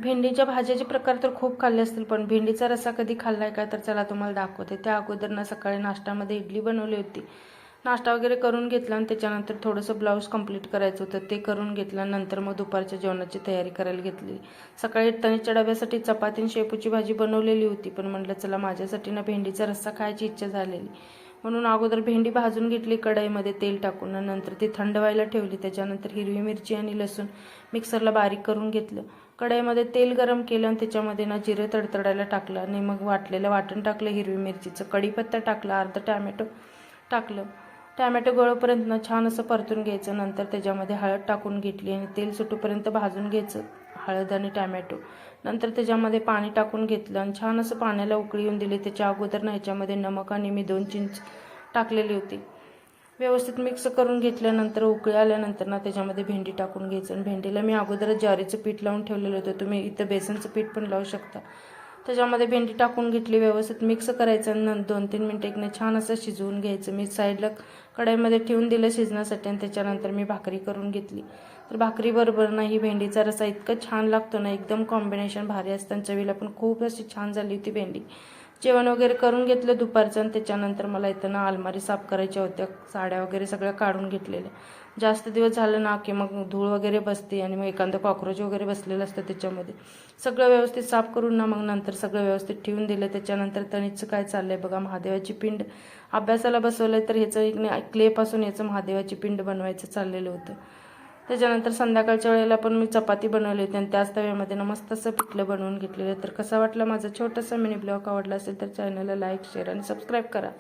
भेंडीच्या भाज्याचे प्रकार तर खूप खाल्ले असतील, पण भेंडीचा रस्सा कधी खाल्ला आहे का? तर चला तुम्हाला दाखवते. त्या अगोदर ना सकाळी नाश्त्यामध्ये इडली बनवली होती. नाश्ता वगैरे करून घेतला आणि त्याच्यानंतर थोडंसं ब्लाऊज कंप्लीट करायचं होतं, ते करून घेतलं. नंतर मग दुपारच्या जेवणाची तयारी करायला घेतली. सकाळी तनीच्या डब्यासाठी चपाती आणि शेपूची भाजी बनवलेली होती, पण म्हटलं चला माझ्यासाठी ना भेंडीचा रस्सा खायची इच्छा झालेली, म्हणून अगोदर भेंडी भाजून घेतली कढईमध्ये तेल टाकून. नंतर ती थंड व्हायला ठेवली. त्याच्यानंतर हिरवी मिरची आणि लसूण मिक्सरला बारीक करून घेतलं. कढईमध्ये तेल गरम केलं आणि त्याच्यामध्ये ना जिरे तडतडायला टाकलं आणि मग वाटलेलं वाटण टाकलं हिरवी मिरचीचं, कढीपत्ता टाकला, अर्धा टॅमॅटो टाकलं. टॅमॅटो गळोपर्यंत ना छान असं परतून घ्यायचं. नंतर त्याच्यामध्ये हळद टाकून घेतली आणि तेल सुटूपर्यंत भाजून घ्यायचं हळद आणि टॅमॅटो. नंतर त्याच्यामध्ये पाणी टाकून घेतलं आणि छान असं पाण्याला उकळी येऊन दिली. त्याच्या अगोदर ना ह्याच्यामध्ये नमक आणि मी 2 चिंच टाकलेली होती. व्यवस्थित मिक्स करून घेतल्यानंतर उकळी आल्यानंतर ना त्याच्यामध्ये भेंडी टाकून घ्यायचं आणि भेंडीला मी अगोदरच ज्वारीचं पीठ लावून ठेवलेलं होतं, तुम्ही इथं बेसनचं पीठ पण लावू शकता. त्याच्यामध्ये भेंडी टाकून घेतली, व्यवस्थित मिक्स करायचं आणि 2-3 मिनटं एकने छान असं शिजवून घ्यायचं. मी साईडला कढईमध्ये ठेवून दिलं शिजण्यासाठी आणि त्याच्यानंतर मी भाकरी करून घेतली. तर भाकरीबरोबर ना ही भेंडीचा रस्सा इतकं छान लागतो ना, एकदम कॉम्बिनेशन भारी असतं. चवीला पण खूप अशी छान झाली होती भेंडी. जेवण वगैरे करून घेतलं दुपारचं आणि त्याच्यानंतर मला इथं ना अलमारी साफ करायच्या होत्या. साड्या वगैरे सगळ्या काढून घेतलेल्या. जास्त दिवस झालं ना की मग धूळ वगैरे बसते आणि मग एखादं कॉक्रोच वगैरे बसलेलं असतं त्याच्यामध्ये. सगळं व्यवस्थित साफ करून ना मग नंतर सगळं व्यवस्थित ठेवून दिलं. त्याच्यानंतर तणीचं काय चाललंय बघा, महादेवाची पिंड अभ्यासाला बसवलंय, तर ह्याचं एक क्लेपासून याचं महादेवाची पिंड बनवायचं चाललेलं होतं. त्याच्यानंतर संध्याकाळच्या वेळेला पण मी चपाती बनवली होती आणि त्याच तव्यामध्ये ना मस्त असं पिठलं बनवून घेतलेलं. तर कसा वाटला माझा छोटासा मिनी ब्लॉग? आवडला असेल तर चॅनलला लाईक, शेअर आणि सबस्क्राईब करा.